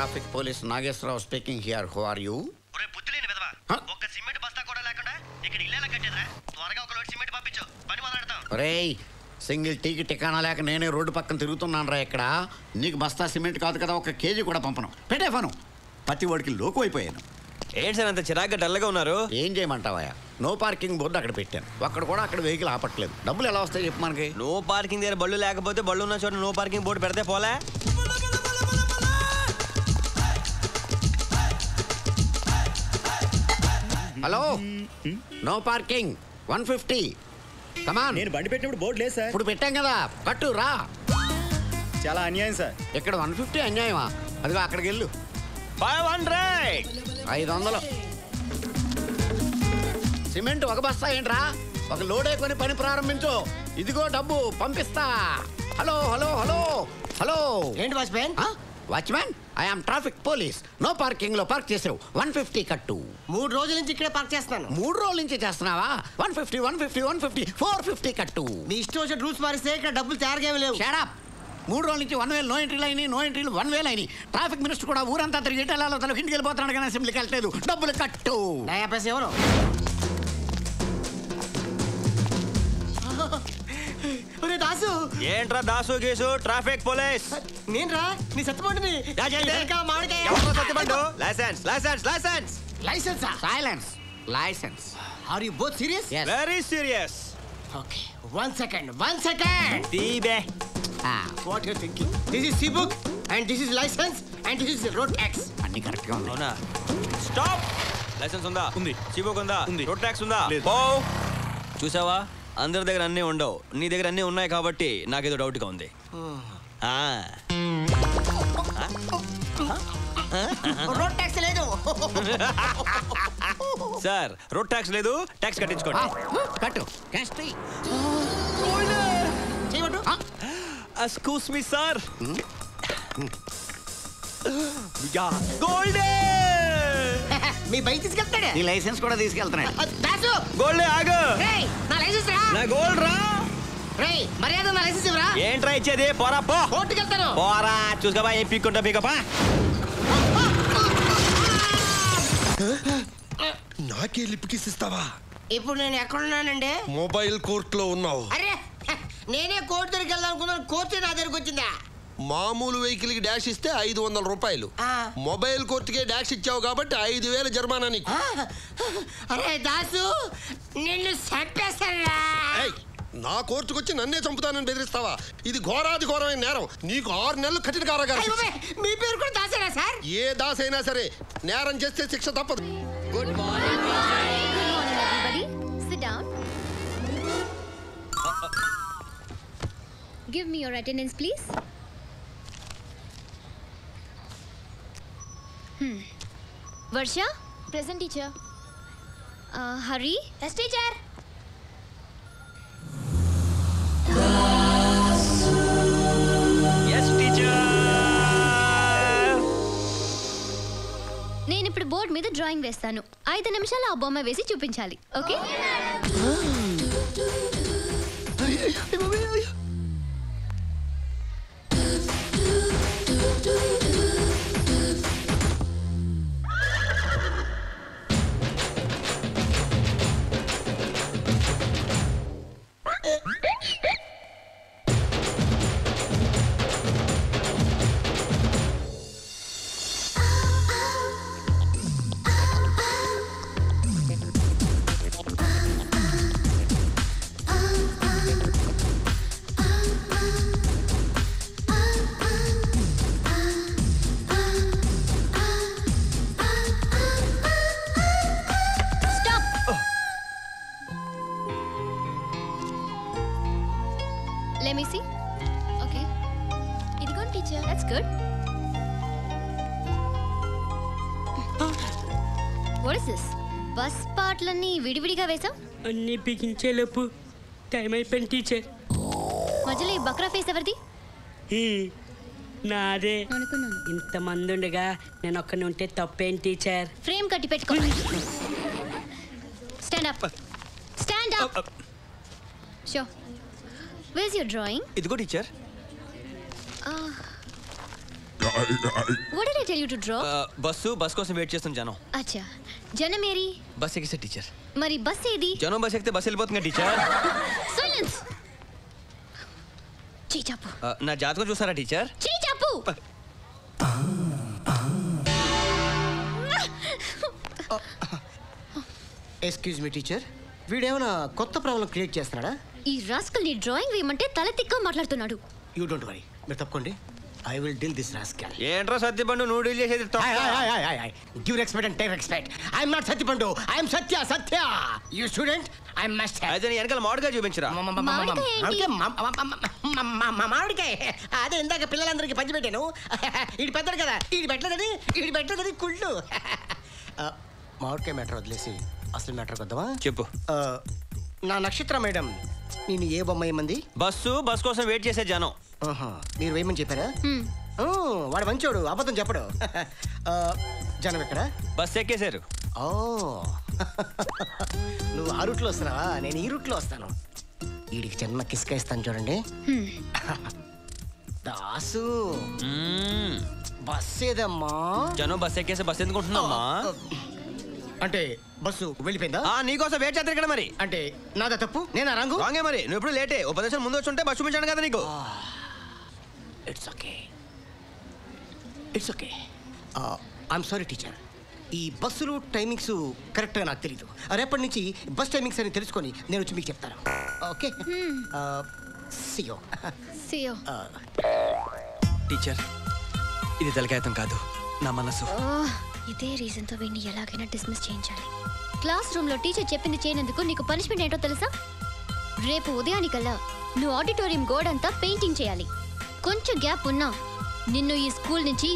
Traffic police Nageswararao speaking here. Who are you? ఒరే బుద్ధిలేని విధవా, ఒక్క సిమెంట్ బస్తా కూడా లేకుండా ఇక్కడ ఇల్లేలా కట్టేదిరా? త్వరగా ఒక లోడ్ సిమెంట్ పంపించు, పని మొదలెడతాం. రేయ్, సింగిల్ టీకి టికానా లేక నేనే రోడ్డు పక్కన తిరుగుతున్నాను రా. ఇక్కడ నీకు బస్తా సిమెంట్ కాదు కదా, ఒక కేజీ కూడా పంపను. పెట్టే ఫను. ప్రతి వాడికి లోకు అయిపోయాను. ఏంటి సార్ అంత చిరాగ్గా డల్గా ఉన్నారు? ఏం చేయమంటావా? నో పార్కింగ్ బోర్డు అక్కడ పెట్టాను. అక్కడ వెహికల్ ఆపట్లేదు. డబ్బులు ఎలా వస్తాయి చెప్పు మనకి? నో పార్కింగ్ దగ్గర బళ్ళు లేకపోతే బళ్ళు ఉన్న చోట నో పార్కింగ్ బోర్డు పెడితే పోలే. Hello, no parking 150. కమాన్. నేను బండి పెట్టినప్పుడు బోర్డు లేదు సార్. ఇప్పుడు పెట్టాం కదా, కట్టు రా. చాలా అన్యాయం సార్. ఇక్కడ 150 అన్యాయమా? అదిగో అక్కడికి వెళ్ళు. 500. 500. సిమెంట్ ఒక బస్తా ఏంట్రా? ఒక లోడే కొని పని ప్రారంభించు. ఇదిగో డబ్బు పంపిస్తా. Hello hello hello hello. ఏంటి watchman? Watchman, I'm traffic police. No parking లో పార్క్ చేసావు. 150 కట్టు. 3 రోజుల నుంచి ఇక్కడే పార్క్ చేస్తాను. 3 రోజుల నుంచి చేస్తున్నావా? 150 150 150 450 కట్టు. మీ ఇష్టం వచ్చిన రూల్స్ మారిస్తే ఇక్కడ డబ్బులు తయారుగా లేవు. Shut up. 3 రోజుల నుంచి 1000 నో ఎంట్రీలు అయినాయి, నో ఎంట్రీలు 1000 అయినాయి. ట్రాఫిక్ మినిస్టర్ కూడా ఊరంతా తిరిగి ఇటలాలో తనకి ఇంటికి వెళ్ళిపోతున్నాడు కానీ అసెంబ్లీకి వెళ్ళలేదు. డబ్బులు కట్టు. నయా పైసా ఎవరు? దాసు. ఏంట్రా దాసు గీసు? ట్రాఫిక్ పోలీస్ నేను రా, నీ సత్తుబండిని. లైసెన్స్ లైసెన్స్ లైసెన్స్ లైసెన్సా? Silence. License. Are you both serious? Very serious. Okay, 1 second. తీబే. What you thinking? This is C-book and this is license and this is road tax. అన్ని కరెక్ట్ గా ఉన్నాయి. అవునా? స్టాప్. లైసెన్స్ ఉందా? ఉంది. సీబుక్ ఉందా? ఉంది. రోడ్ ట్యాక్స్ ఉందా? లేదు. పో. చూసావా, అందరి దగ్గర అన్నీ ఉండవు, నీ దగ్గర అన్నీ ఉన్నాయి కాబట్టి నాకేదో డౌట్గా ఉంది. రోడ్ ట్యాక్స్ లేదు. సార్, రోడ్ ట్యాక్స్ లేదు, ట్యాక్స్ కట్టించుకోండి. కట్టు. క్యాష్ తీ. చేయమంటు? Excuse me sir. గోల్డే. మీ బైక్ తీసుకెళ్తాడే. నీ లైసెన్స్ కూడా తీసుకెళ్తున్నాడు. దాసు. గోల్డే ఆగు. రేయ్, నా లైసెన్స్ రా. నా గోల్డ్ రా. రేయ్, మర్యాద నా లైసెన్స్ ఇవ్వరా. ఏంట్రా ఇచ్చేది? పోరా పో. కోర్టుకి వెళ్తాను. పోరా. చూసుకోబా, ఏం పీక్కుంటా పీకపా. నాకే లిప్ కిస్ ఇస్తావా? ఇప్పుడు నేను ఎక్కడున్నానండి? మొబైల్ కోర్టులో ఉన్నావు. అరే, నేనే కోర్టు దగ్గరికి వెళ్దాం అనుకున్నాను, కోర్టు నా దగ్గరికి వచ్చిందా? మామూలు వెహికల్ కి డాష్ ఇస్తే 500 రూపాయలు. మొబైల్ కోర్టుకే డాష్ ఇచ్చావు కాబట్టి 5000 జరిమానా నీకు. అరే దాసు, నిన్ను చంపేస్తారా? నా కోర్టుకు వచ్చి నన్నే చంపుతానని బెదిరిస్తావా? ఇది ఘోరాది ఘోరమైన నేరం. నీకు 6 నెలలు కఠిన కారాగారం. మీ పేరు కూడా దాసేనా సార్? ఏ దాస్ అయినా సరే నేరం చేస్తే శిక్ష తప్పదు. Good morning. Everybody, sit down. Give me your attendance, please. Varsha, present teacher. Hari, yes teacher. Yes teacher. నేను ఇప్పుడు బోర్డు మీద డ్రాయింగ్ వేస్తాను. 5 నిమిషాలు ఆ బొమ్మ వేసి చూపించాలి. Okay? Let me see. Okay. Idigon teacher. That's good. What is this? Bus పాటలన్నీ విడివిడిగా వేసాం. అన్నీ బిగించేలోపు టైం అయిపోయింది టీచర్. మధ్యలో ఈ బక్రా ఫేస్ ఎవరిది? నాదే. అనుకున్నాను. ఇంతమంది ఉండగా నేను ఒక్కని ఉంటే తప్పేం టీచర్? ఫ్రేమ్ కట్టి పెట్టుకో. Stand up. Stand up. Show. Where's your drawing? ఇదిగో teacher. What did I tell you to draw? Bus కోసం వెయిట్ చేస్తాం జనం. అచ్చా, జనం ఏరి? బస్ ఎక్కిస్తే టీచర్. మరి బస్ ఏది? జనం బస్ ఎక్కితే బస్ వెళ్ళిపోతుంది టీచర్. సైలెన్స్. చీచాపు. నా జాతకం చూసారా టీచర్? చీచాపు. ఎక్స్క్యూజ్ మీ టీచర్, వీడేమైనా కొత్త ప్రాబ్లం క్రియేట్ చేస్తున్నాడా? ఈ రాస్కల్ ని డ్రాయింగ్ వేయమంటే తల తిక్క మాట్లాడుతున్నాడు. యూ డోంట్ వరీ, మీరు తప్పుకోండి. I will deal this rascal. ఏంట్రా సత్యపండు నువ్వు డీల్ చేసేది? Give respect and take respect. I am not Satyapandu, I am Satya. You student, I am master. అయితే నీ వెనకాల మామిడికాయ చూపించరా. మామిడికాయ అదే ఇందాక పిల్లలందరికీ పంచిపెట్టాను. ఇది పెద్దది కదా, ఇది పెట్టలేదని కుళ్ళు. మామిడికాయ మ్యాటర్ వదిలేసి అసలు మ్యాటర్ వద్దామా? చెప్పు. నా నక్షత్ర మేడం నేను ఏ బొమ్మ ఏమంది? బస్ కోసం వెయిట్ చేసే జనం. మీరు వేయమని చెప్పారా? వాడు మంచోడు, అబద్ధం చెప్పడు. జనం ఎక్కడ? బస్ ఎక్కేశారు. ఓ నువ్వు ఆ రూట్లో వస్తున్నావా? నేను ఈ రూట్లో వస్తాను. వీడికి చిన్న కిస్క ఇస్తాను చూడండి. దాసు బస్ ఏదమ్మా? జనం బస్ ఎక్కేసి బస్ ఎందుకుంటున్నామ్మా? అంటే బస్సు వెళ్ళిపోయిందా? నీకోసం వెయిట్ చేస్తారు ఇక్కడ. మరి అంటే నాదా తప్పు? నేను రంగు రాంగే. మరి నువ్వు ఇప్పుడు లేటే. ఓ 10 నిమిషాలు ముందు వచ్చి ఉంటే బస్ చూపించాను కదా నీకు. It's okay. I'm sorry teacher. ఈ బస్సులు టైమింగ్స్ కరెక్ట్గా నాకు తెలీదు. రేపటి నుంచి బస్ టైమింగ్స్ అని తెలుసుకొని నేను వచ్చి మీకు చెప్తాను. ఓకే, సియో. టీచర్, ఇది తలకాయతం కాదు, నా మనసు. ఇదే రీజన్ తో వీడిని ఎలాగైనా డిస్మిస్ చేయించాలి. క్లాస్ రూమ్ లో టీచర్ చెప్పింది చేయనందుకు నీకు పనిష్మెంట్ ఏంటో తెలుసా? రేపు ఉదయానికల్లా నువ్వు ఆడిటోరియం గోడంతా పెయింటింగ్ చేయాలి. కొంచెం గ్యాప్ ఉన్నా నిన్ను ఈ స్కూల్ నుంచి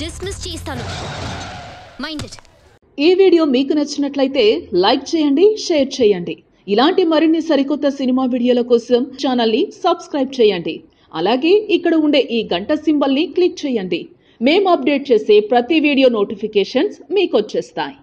డిస్మిస్ చేస్తాను. Mind it. ఈ వీడియో మీకు నచ్చినట్లయితే లైక్ చేయండి, షేర్ చేయండి. ఇలాంటి మరిన్ని సరికొత్త సినిమా వీడియోల కోసం ఛానల్ని సబ్స్క్రైబ్ చేయండి. అలాగే ఇక్కడ ఉండే ఈ గంట సింబల్ని క్లిక్ చేయండి. మేము అప్డేట్ చేసే ప్రతి వీడియో నోటిఫికేషన్స్ మీకు వచ్చేస్తాయి.